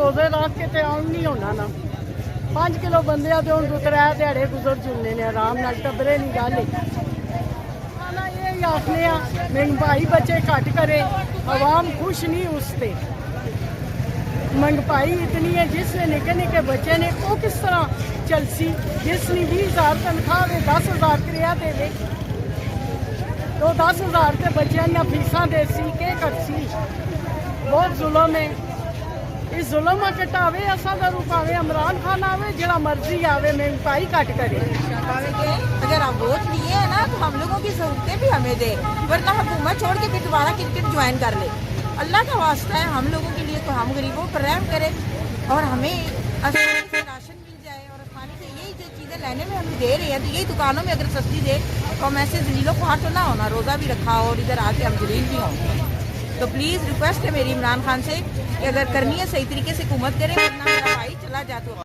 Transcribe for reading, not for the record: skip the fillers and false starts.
रोजे रख के ते आउण नहीं होना ना 5 किलो बंदे तो हम 2-3 दिहाड़े गुजर चुने ने आराम नाल टब्बरे नहीं गल ना ये आखने महंगाई बच्चे घट करे आवाम खुश नहीं उससे महंगाई इतनी है जिसने निके निके बच्चे ने वो किस तरह चलसी जिसने 20,000 तनख्वाह वे 10,000 क्रिया दे तो 10,000 के बच्चों ने फीसा दे सी के करसी बहुत जुल्म है इस जुल्म कटावे असा का रुकावे इमरान खान आवे जरा मर्जी आवे महंगाई घट करे अगर आप वोट लिए है ना तो हम लोगों की जरूरतें भी हमें दे वरना हुकूमत छोड़ के फिर दोबारा क्रिकेट ज्वाइन कर ले अल्लाह का वास्ता है हम लोगों के लिए तो हम गरीबों पर रहम करे और हमें आसानी से राशन मिल जाए और आसानी से यही जो चीज़ें लेने में हमें दे रही हैं तो यही दुकानों में अगर सस्ती दे तो हम ऐसे जलीलों को हाथ तो ना होना रोज़ा भी रखा हो और इधर आके हम जलील भी हों तो प्लीज़ रिक्वेस्ट है मेरी इमरान खान से कि अगर करनी है सही तरीके से हुकूमत करे वरना